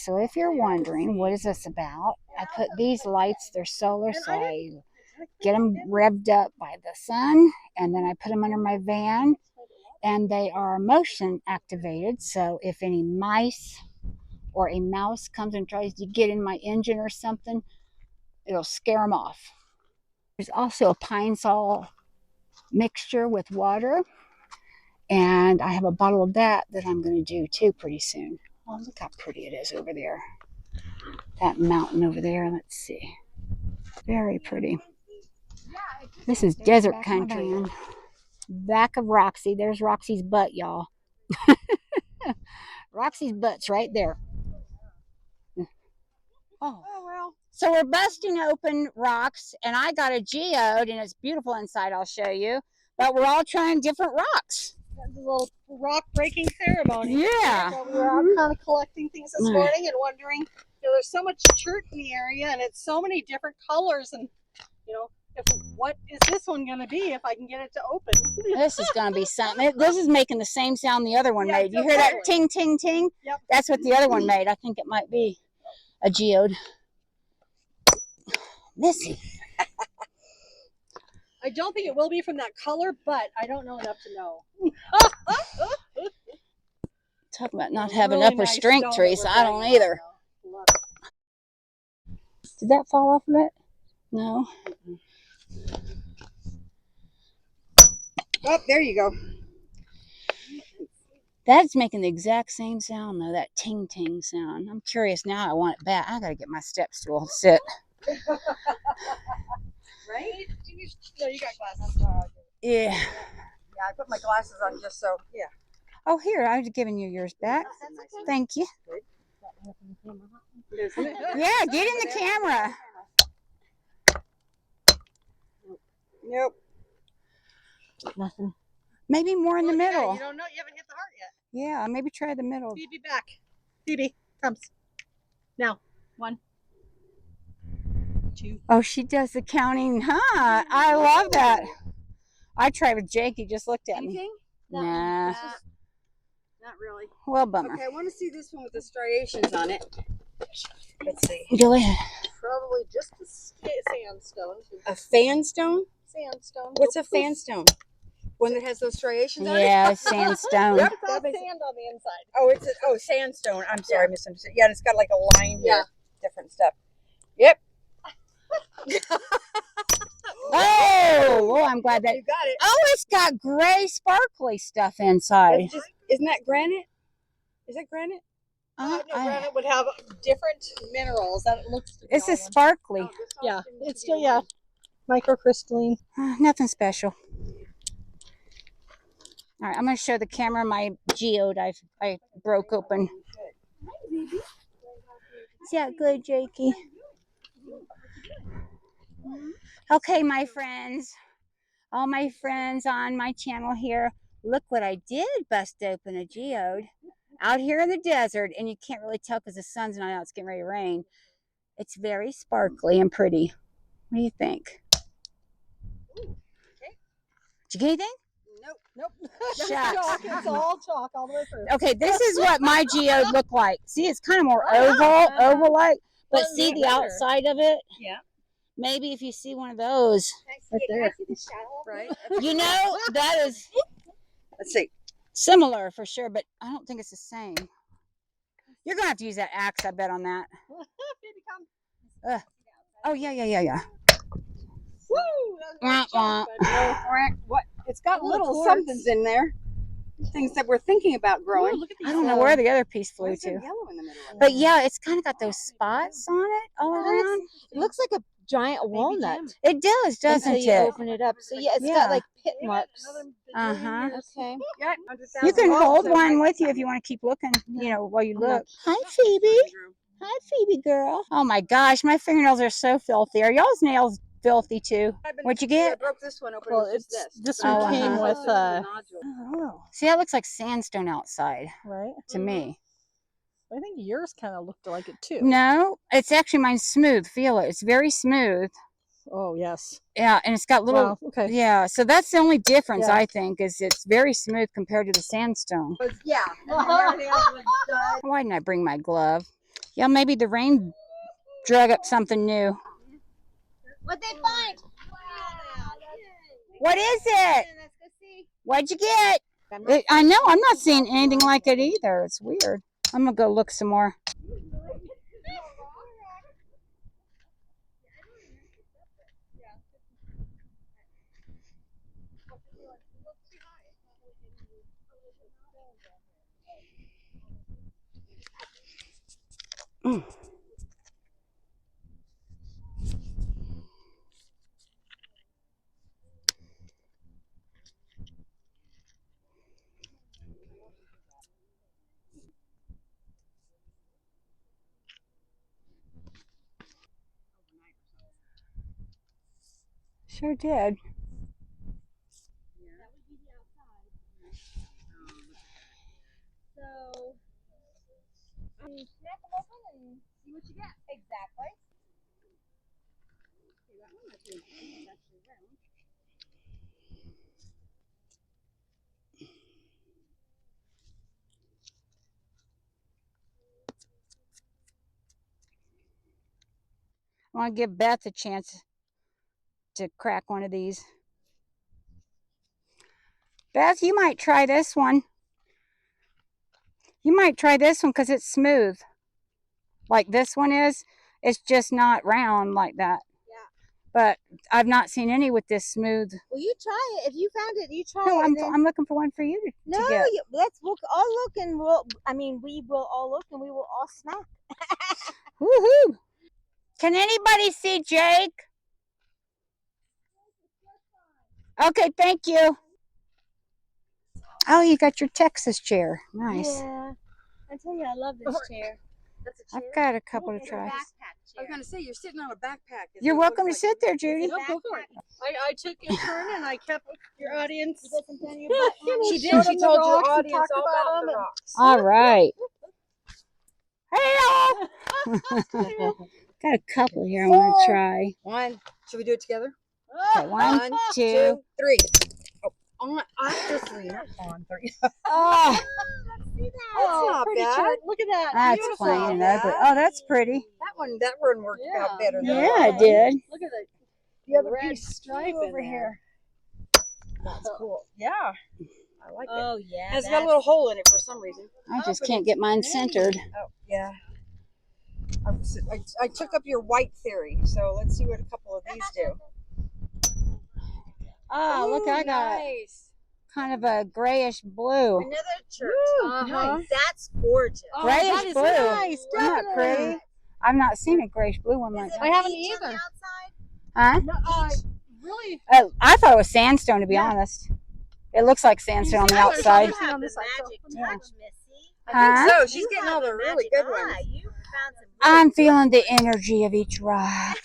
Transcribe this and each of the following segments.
so if you're wondering, what is this about? I put these lights, they're solar, so I get them revved up by the sun, and then I put them under my van, and they are motion activated, so if any mice or a mouse comes and tries to get in my engine or something, it'll scare them off. There's also a pine sol mixture with water, and I have a bottle of that I'm going to do too pretty soon. Oh, look how pretty it is over there. That mountain over there, let's see. Very pretty. This is desert country. Back of Roxy. There's Roxy's butt, y'all. Roxy's butt's right there. Oh, well. So we're busting open rocks, and I got a geode, and it's beautiful inside. I'll show you. But we're all trying different rocks. That's a little rock breaking ceremony. Yeah. So we were out kind of collecting things this morning and wondering, there's so much chert in the area, and it's so many different colors, and what is this one going to be if I can get it to open? This is going to be something. This is making the same sound the other one made. You hear that ting, ting, ting? Yep. That's what the other one made. I think it might be a geode. Missy. I don't think it will be from that color, but I don't know enough to know. Talk about not having upper strength, Teresa. I don't either. Did that fall off of it? No. Oh, there you go. That's making the exact same sound, though, that ting ting sound. I'm curious now. I want it back. I got to get my step stool to sit. Right? No, you got glasses. Yeah. Yeah, I put my glasses on just so, yeah. Oh, here. I was giving you yours back. Thank you. Yeah, get in the camera. Nope. Nothing. Maybe more in the middle. Yeah, you don't know. You haven't hit the heart yet. Yeah, maybe try the middle. Phoebe back. Phoebe comes. Now. 1, 2. Oh, she does the counting, huh? I love that. I tried with Jake. He just looked at me. Nah. Not really. Well, bummer. Okay, I want to see this one with the striations on it. Let's see. Go ahead. Probably just the sandstone. A fanstone? Sandstone. What's a fanstone? One that has those striations on it? Yeah, sandstone. Yep. It's all sand on the inside. Oh, it's sandstone. I'm sorry, I misunderstood. Yeah, and it's got like a line here. Yeah. Different stuff. Yep. Oh, I'm glad that. You got it. Oh, it's got gray, sparkly stuff inside. Isn't that granite? Is that granite? No, granite would have different minerals. That looks. This is sparkly. Yeah, it's still microcrystalline. Nothing special. All right, I'm going to show the camera my geode I broke open. Is that good, Jakey? Okay, my friends. All my friends on my channel here. Look what I did bust open a geode. Out here in the desert, and you can't really tell because the sun's not out. It's getting ready to rain. It's very sparkly and pretty. What do you think? Okay. Did you get anything? Nope. Shucks. Chalk. It's all chalk all the way through. Okay, this is what my geode looked like. See, it's kind of more oval-like, but see the outside of it? Yeah. Maybe if you see one of those. Right there. Right. You know, that is Let's see. similar for sure, but I don't think it's the same. You're going to have to use that axe, I bet, on that. Baby, come. Oh, yeah. Woo! What? It's got little quartz. somethings in there. Things that we're thinking about growing. Ooh, look at these. I don't know where the other piece Why flew is there to. yellow in the middle of it? But yeah, it's kind of got those spots on it all around. It looks like a giant walnut It does, doesn't until you it? open it up. So yeah, it's Yeah. got like pit marks. Uh-huh. Okay. Yeah, You can 100,000 hold volts. one with you if you want to keep looking, while you look. Hi, Phoebe. Hi, Phoebe girl. Oh my gosh, my fingernails are so filthy. Are y'all's nails filthy too? What'd you I get? broke this one open. Well, It was just this this. one Oh, came uh-huh. with Oh. See, that looks like sandstone outside right. to me. I think yours kind of looked like it too. No, it's actually mine's smooth. Feel it. It's very smooth. Oh yes. Yeah, and it's got little. Wow. Okay. Yeah, so that's the only difference, Yeah. I think, is it's very smooth compared to the sandstone. Yeah. And then everything else was done. Why didn't I bring my glove? Yeah, maybe the rain drug up something new. What they find? What is it? Let's go see. What'd you get? I know, I'm not seeing anything like it either. It's weird. I'm gonna go look some more. Mm. Sure did. So, snap them open and see what you get. Exactly. I want to give Beth a chance to crack one of these. Beth, you might try this one. You might try this one because it's smooth. Like this one is. It's just not round like that. Yeah. But I've not seen any with this smooth. Well, you try it. If you found it, you try No, it. I'm looking for one for you to No, get. let's look. All look and we'll. I mean, we will all look and we will all smack. Woohoo! Can anybody see Jake? Okay, thank you. Oh, you got your Texas chair. Nice. Yeah. I tell you, I love this chair. That's a chair. I've got a couple to It's a try. backpack I chair. was gonna say you're sitting on a backpack. Is You're what it welcome to looks like. sit there, Judy. No, go for it. I took a turn and I kept your audience. You got some down your butt, honey? She Showed did. She them the told your rocks and audience talked all about about them the and- rocks. All right. Hey, y'all. Got a couple here I want to try. One. Should we do it together? Okay, one, two. 3. On after 3, not on 3. Oh, Let's see that. Oh, not pretty bad. chart. Look at that. that's Beautiful. plain and Yeah. ugly. Oh, that's pretty. That one worked out better than Yeah, it that. did. Look at the other Red piece stripe blue over over here. That's cool. Yeah, I like it. Oh yeah. It's got a little hole in it for some reason. I just can't get mine centered. Oh yeah. I took up your white theory, so let's see what a couple of these do. Oh, look, I got nice. kind of a grayish blue. Another church. Nice. That's gorgeous. Oh, Grayish that is blue. nice. Isn't that Definitely. pretty? I've not seen a grayish blue one like Is it that. I haven't beach on either. the outside? Huh? No, really? I thought it was sandstone, to be honest. It looks like sandstone on the Yeah, there's outside. others on The this side, so- magic Yeah. touch, Missy. Huh? So she's You getting have all the a really magic good eye. ones. You found some I'm feeling the energy of each rock.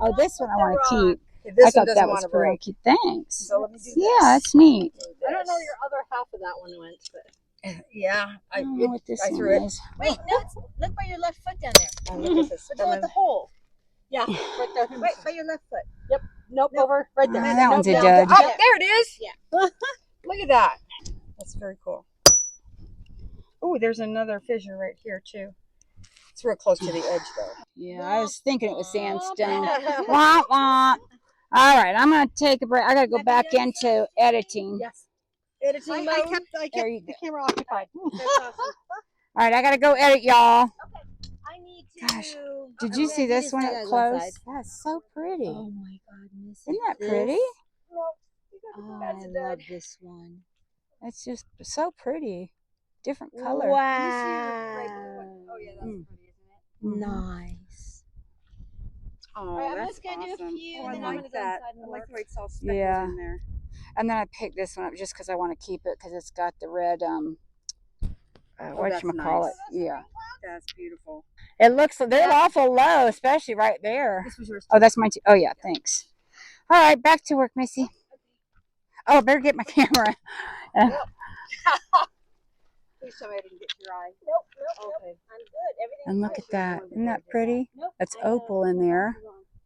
Oh, this one I want to keep. This I one thought doesn't that want was to pretty. break. Keep. Thanks. So let me do Yeah, that's neat. I don't know your other half of that one went, but Yeah, I don't know what this I one threw it. is. Wait, no, look by your left foot down there. Oh, look at this. the one with the hole. Yeah, right there. Right by your left foot. Nope, over right there. That one's a Nope, dud. down. Oh, there it is. Yeah. Look at that. That's very cool. Oh, there's another fissure right here too. It's real close to the edge though. Yeah, I was thinking it was sandstone. Womp womp. All right, I'm going to take a break. I got to go back into editing. Yes. Editing I mode. kept There you the go. camera occupied. That's awesome. All right, I got to go edit, y'all. I need to. Gosh, Did you see this one up close? That's so pretty. Oh my God, Missy. Isn't that pretty? Oh, I love this one. It's just so pretty. Different color. Wow. Oh yeah, that's Mm. pretty, isn't it? Nice. Oh, right, I'm that's just gonna do a awesome. few, Oh, and I then I'm like gonna go that. inside and I like work. the way it's all speckled Yeah. in there. And then I picked this one up just because I want to keep it because it's got the red that's whatchamacallit. nice. Yeah. That's beautiful. It looks they're awful low, especially right there. This was yours. Oh, that's mine too. Oh yeah, thanks. All right, back to work, Missy. Oh, I better get my camera. Please tell me I didn't get your eye. Nope. Okay. I'm good. Everything's And look good. at that. Isn't that pretty? Nope. That's I know. opal in there.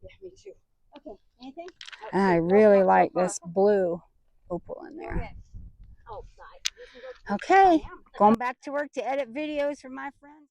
Yeah, me too. Okay. Anything? And I really like this blue opal in there. Okay. Oh, nice. Okay, going back to work to edit videos for my friends.